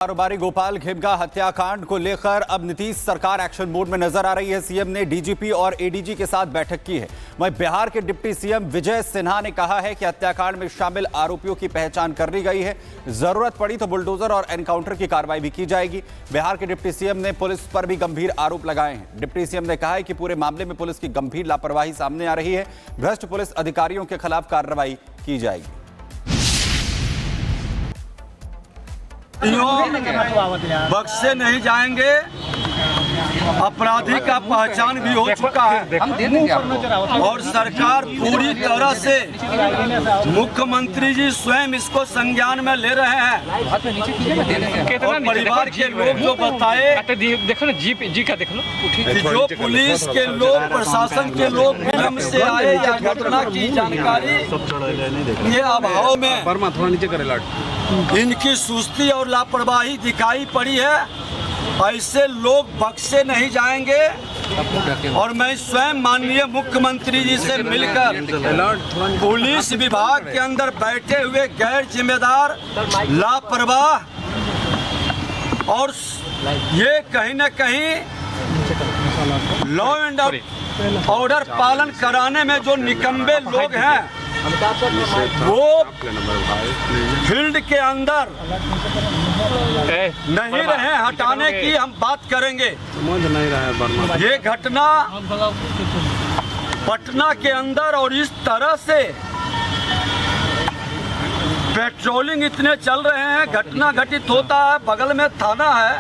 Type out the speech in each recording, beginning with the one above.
कारोबारी गोपाल खेमका हत्याकांड को लेकर अब नीतीश सरकार एक्शन मोड में नजर आ रही है। सीएम ने डीजीपी और एडीजी के साथ बैठक की है। वहीं बिहार के डिप्टी सीएम विजय सिन्हा ने कहा है कि हत्याकांड में शामिल आरोपियों की पहचान कर ली गई है। जरूरत पड़ी तो बुलडोजर और एनकाउंटर की कार्रवाई भी की जाएगी। बिहार के डिप्टी सीएम ने पुलिस पर भी गंभीर आरोप लगाए हैं। डिप्टी सीएम ने कहा है कि पूरे मामले में पुलिस की गंभीर लापरवाही सामने आ रही है। भ्रष्ट पुलिस अधिकारियों के खिलाफ कार्रवाई की जाएगी। बख्शे नहीं जाएंगे। अपराधी का पहचान भी हो चुका है और सरकार पूरी तरह से मुख्यमंत्री जी स्वयं इसको संज्ञान में ले रहे हैं। और परिवार के लोग जो बताए देखो ना जी का देख लो कि जो पुलिस के लोग प्रशासन के लोग नियम से आए या घटना की जानकारी के अभाव में थोड़ा नीचे करे इनकी सुस्ती और लापरवाही दिखाई पड़ी है। ऐसे लोग बख्शे नहीं जाएंगे और मैं स्वयं माननीय मुख्यमंत्री जी से मिलकर पुलिस विभाग के अंदर बैठे हुए गैर जिम्मेदार, लापरवाह और ये कहीं न कहीं लॉ एंड ऑर्डर पालन कराने में जो निकम्मे लोग हैं वो फील्ड के अंदर नहीं रहे। हटाने की हम बात करेंगे। ये घटना पटना के अंदर और इस तरह से पेट्रोलिंग इतने चल रहे हैं, घटना घटित होता है, बगल में थाना है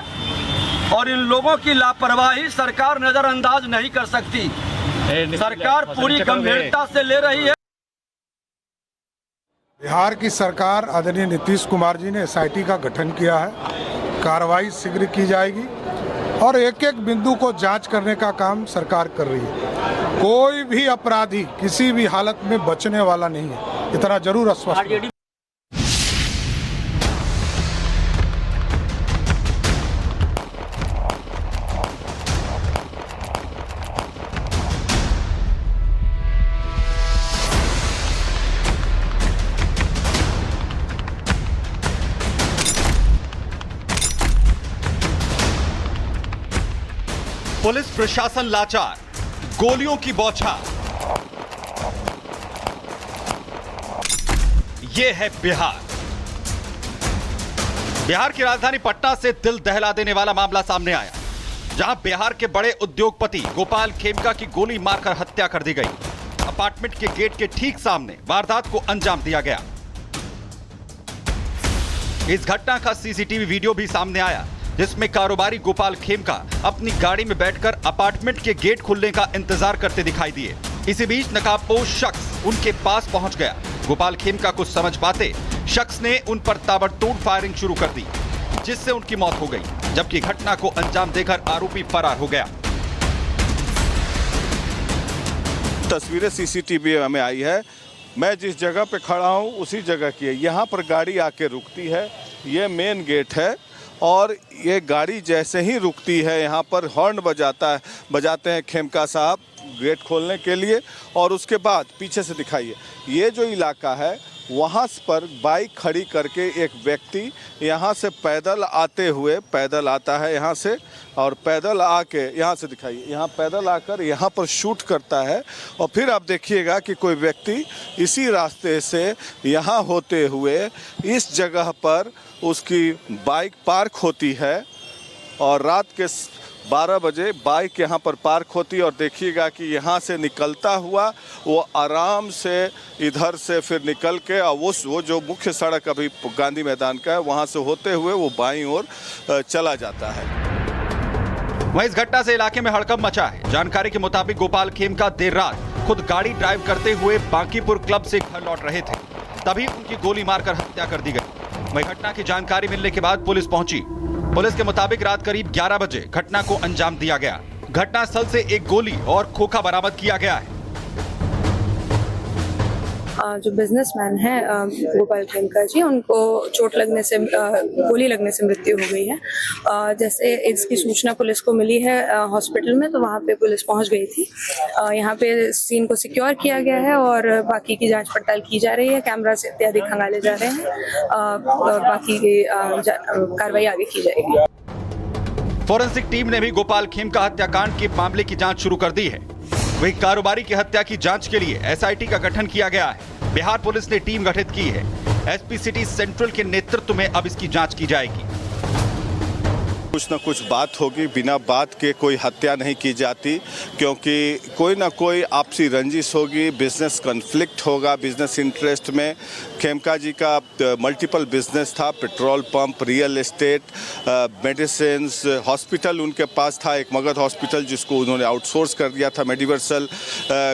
और इन लोगों की लापरवाही सरकार नजरअंदाज नहीं कर सकती। सरकार पूरी गंभीरता से ले रही है। बिहार की सरकार आदरणीय नीतीश कुमार जी ने एसआईटी का गठन किया है। कार्रवाई शीघ्र की जाएगी और एक एक बिंदु को जांच करने का काम सरकार कर रही है। कोई भी अपराधी किसी भी हालत में बचने वाला नहीं है, इतना जरूर आश्वस्त है। पुलिस प्रशासन लाचार, गोलियों की बौछार। यह है बिहार। बिहार की राजधानी पटना से दिल दहला देने वाला मामला सामने आया, जहां बिहार के बड़े उद्योगपति गोपाल खेमका की गोली मारकर हत्या कर दी गई। अपार्टमेंट के गेट के ठीक सामने वारदात को अंजाम दिया गया। इस घटना का सीसीटीवी वीडियो भी सामने आया, जिसमें कारोबारी गोपाल खेमका अपनी गाड़ी में बैठकर अपार्टमेंट के गेट खुलने का इंतजार करते दिखाई दिए। इसी बीच नकाबपोश शख्स उनके पास पहुंच गया। गोपाल खेमका को समझ पाते शख्स ने उन पर ताबड़तोड़ फायरिंग शुरू कर दी, जिससे उनकी मौत हो गई, जबकि घटना को अंजाम देकर आरोपी फरार हो गया। तस्वीरें सीसीटीवी में आई है। मैं जिस जगह पे खड़ा हूँ उसी जगह की है। यहाँ पर गाड़ी आके रुकती है, ये मेन गेट है और ये गाड़ी जैसे ही रुकती है यहाँ पर हॉर्न बजाते हैं खेमका साहब गेट खोलने के लिए। और उसके बाद पीछे से दिखाइए, ये जो इलाका है वहाँ पर बाइक खड़ी करके एक व्यक्ति यहाँ से पैदल आता है यहाँ से, और पैदल आके यहाँ से दिखाइए, यहाँ पैदल आकर यहाँ पर शूट करता है। और फिर आप देखिएगा कि कोई व्यक्ति इसी रास्ते से यहाँ होते हुए इस जगह पर उसकी बाइक पार्क होती है और रात के 12 बजे बाइक यहाँ पर पार्क होती है। और देखिएगा कि यहाँ से निकलता हुआ वो आराम से इधर से फिर निकल के और वो जो मुख्य सड़क अभी गांधी मैदान का है वहाँ से होते हुए वो बाईं ओर चला जाता है। वहीं इस घटना से इलाके में हड़कंप मचा है। जानकारी के मुताबिक गोपाल खेमका देर रात खुद गाड़ी ड्राइव करते हुए बांकीपुर क्लब से घर लौट रहे थे, तभी उनकी गोली मारकर हत्या कर दी गई। वहीं घटना की जानकारी मिलने के बाद पुलिस पहुंची। पुलिस के मुताबिक रात करीब 11 बजे घटना को अंजाम दिया गया। घटनास्थल से एक गोली और खोखा बरामद किया गया है। जो बिजनेसमैन है गोपाल खेमका जी, उनको चोट लगने से गोली लगने से मृत्यु हो गई है। जैसे इसकी सूचना पुलिस को मिली है हॉस्पिटल में, तो वहाँ पे पुलिस पहुँच गई थी। यहाँ पे सीन को सिक्योर किया गया है और बाकी की जांच पड़ताल की जा रही है। कैमरा से इत्यादि खंगाले जा रहे हैं और बाकी की कार्रवाई आगे की जाएगी। फोरेंसिक टीम ने भी गोपाल खेमका हत्याकांड के मामले की जांच शुरू कर दी है। वही कारोबारी की हत्या की जांच के लिए एसआईटी का गठन किया गया है। बिहार पुलिस ने टीम गठित की है। एसपी सिटी सेंट्रल के नेतृत्व में अब इसकी जांच की जाएगी। कुछ न कुछ बात होगी, बिना बात के कोई हत्या नहीं की जाती, क्योंकि कोई ना कोई आपसी रंजिश होगी, बिजनेस कॉन्फ्लिक्ट होगा बिजनेस इंटरेस्ट में। खेमका जी का मल्टीपल बिजनेस था, petrol pump, real estate, medicines, hospital उनके पास था, एक मगध हॉस्पिटल जिसको उन्होंने आउटसोर्स कर दिया था मेडिवर्सल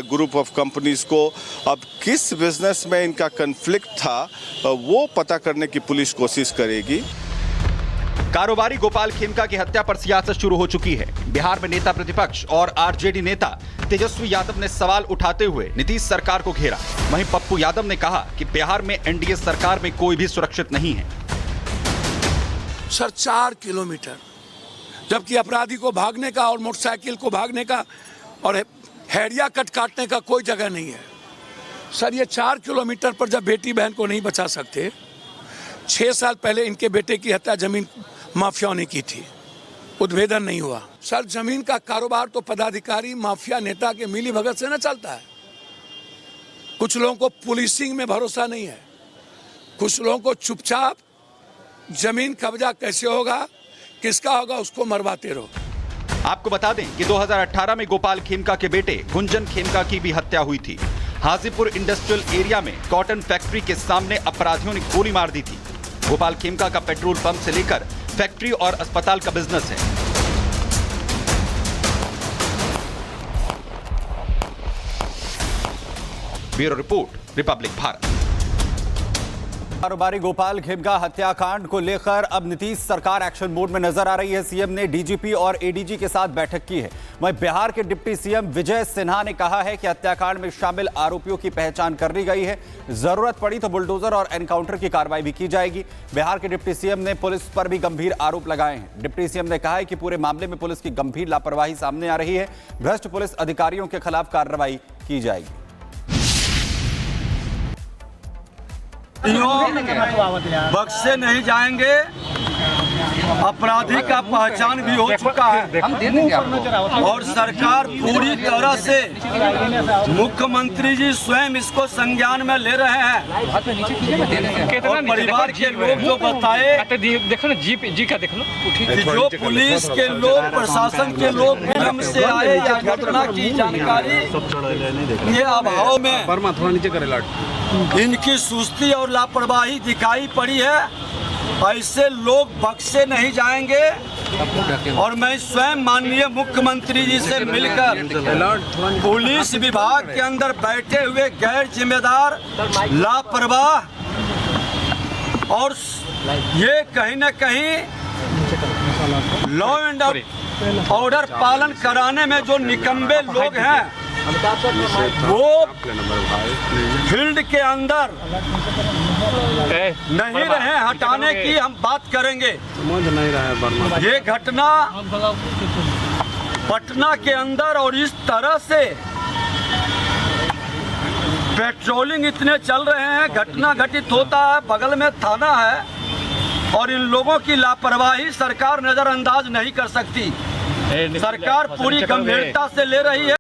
ग्रुप ऑफ कंपनीज को। अब किस बिजनेस में इनका कॉन्फ्लिक्ट था वो पता करने की पुलिस कोशिश करेगी। कारोबारी गोपाल खेमका की हत्या पर सियासत शुरू हो चुकी है। बिहार में नेता प्रतिपक्ष और आरजेडी नेता तेजस्वी यादव ने सवाल उठाते हुए नीतीश सरकार को घेरा। वहीं पप्पू यादव ने कहा कि बिहार में एनडीए सरकार में कोई भी सुरक्षित नहीं है। सर 4 किलोमीटर, जबकि अपराधी को भागने का और मोटरसाइकिल को भागने का और हैरिया कट काटने का कोई जगह नहीं है। सर ये 4 किलोमीटर पर जब बेटी बहन को नहीं बचा सकते, 6 साल पहले इनके बेटे की हत्या जमीन माफियाओं ने की थी, उद्भेदन नहीं हुआ। सर जमीन का कारोबार तो पदाधिकारी माफिया नेता के मिली भगत से न चलता है। कुछ लोगों को पुलिसिंग में भरोसा नहीं है, कुछ लोगों को चुपचाप जमीन कब्जा कैसे होगा, किसका होगा, उसको मरवाते रहो। आपको बता दें कि 2018 में गोपाल खेमका के बेटे गुंजन खेमका की भी हत्या हुई थी। हाजीपुर इंडस्ट्रियल एरिया में कॉटन फैक्ट्री के सामने अपराधियों ने गोली मार दी थी। गोपाल खेमका का पेट्रोल पंप से लेकर फैक्ट्री और अस्पताल का बिजनेस है। Bureau report, Republic Bharat. कारोबारी गोपाल खेमका हत्याकांड को लेकर अब नीतीश सरकार एक्शन मोड में नजर आ रही है। सीएम ने डीजीपी और एडीजी के साथ बैठक की है। वहीं बिहार के डिप्टी सीएम विजय सिन्हा ने कहा है कि हत्याकांड में शामिल आरोपियों की पहचान कर ली गई है। जरूरत पड़ी तो बुलडोजर और एनकाउंटर की कार्रवाई भी की जाएगी। बिहार के डिप्टी सीएम ने पुलिस पर भी गंभीर आरोप लगाए हैं। डिप्टी सीएम ने कहा है कि पूरे मामले में पुलिस की गंभीर लापरवाही सामने आ रही है। भ्रष्ट पुलिस अधिकारियों के खिलाफ कार्रवाई की जाएगी। बख्शे नहीं जाएंगे। अपराधी का पहचान भी हो चुका है और सरकार पूरी तरह से मुख्यमंत्री जी स्वयं इसको संज्ञान में ले रहे हैं। और परिवार के लोग जो बताए, देखो ना जी का देखो कि जो पुलिस के लोग, प्रशासन के लोग विलम्ब से आए या घटना की जानकारी के अभाव में थोड़ा नीचे करे इनकी सुस्ती और लापरवाही दिखाई पड़ी है। ऐसे लोग बख्शे नहीं जाएंगे और मैं स्वयं माननीय मुख्यमंत्री जी से मिलकर पुलिस विभाग के अंदर बैठे हुए गैर जिम्मेदार, लापरवाह और ये कहीं न कहीं लॉ एंड ऑर्डर पालन कराने में जो निकम्मे लोग हैं, वो फील्ड के अंदर नहीं रहे। हटाने की हम बात करेंगे। ये घटना पटना के अंदर और इस तरह से पेट्रोलिंग इतने चल रहे हैं, घटना घटित होता है, बगल में थाना है और इन लोगों की लापरवाही सरकार नजरअंदाज नहीं कर सकती। सरकार पूरी गंभीरता से ले रही है।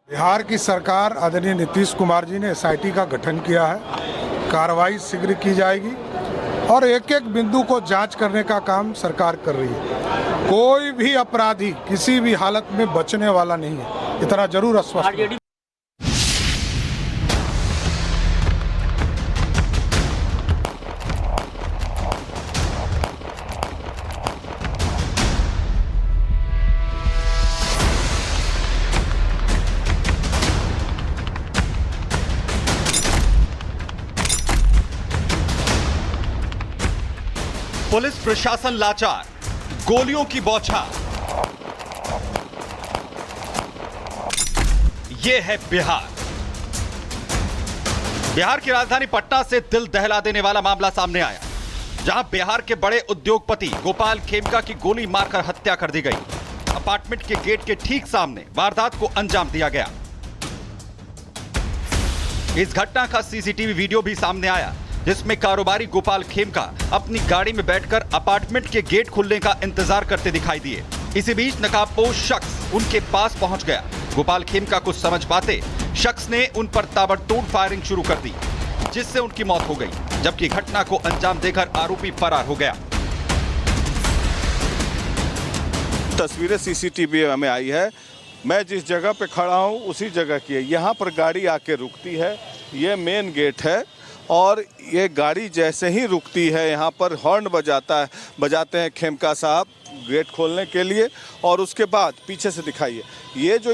बिहार की सरकार आदरणीय नीतीश कुमार जी ने एसआईटी का गठन किया है। कार्रवाई शीघ्र की जाएगी और एक एक बिंदु को जांच करने का काम सरकार कर रही है। कोई भी अपराधी किसी भी हालत में बचने वाला नहीं है, इतना जरूर आश्वस्त है। पुलिस प्रशासन लाचार, गोलियों की बौछार। ये है बिहार। बिहार की राजधानी पटना से दिल दहला देने वाला मामला सामने आया, जहां बिहार के बड़े उद्योगपति गोपाल खेमका की गोली मारकर हत्या कर दी गई। अपार्टमेंट के गेट के ठीक सामने वारदात को अंजाम दिया गया। इस घटना का सीसीटीवी वीडियो भी सामने आया, जिसमें कारोबारी गोपाल खेमका अपनी गाड़ी में बैठकर अपार्टमेंट के गेट खुलने का इंतजार करते दिखाई दिए। इसी बीच नकाबपोश शख्स उनके पास पहुंच गया। गोपाल खेमका को समझ पाते शख्स ने उन पर ताबड़तोड़ फायरिंग शुरू कर दी, जिससे उनकी मौत हो गई, जबकि घटना को अंजाम देकर आरोपी फरार हो गया। तस्वीरें सीसीटीवी में आई है। मैं जिस जगह पे खड़ा हूँ उसी जगह की है। यहाँ पर गाड़ी आके रुकती है, ये मेन गेट है और ये गाड़ी जैसे ही रुकती है यहाँ पर हॉर्न बजाते हैं खेमका साहब गेट खोलने के लिए, और उसके बाद पीछे से दिखाइए ये जो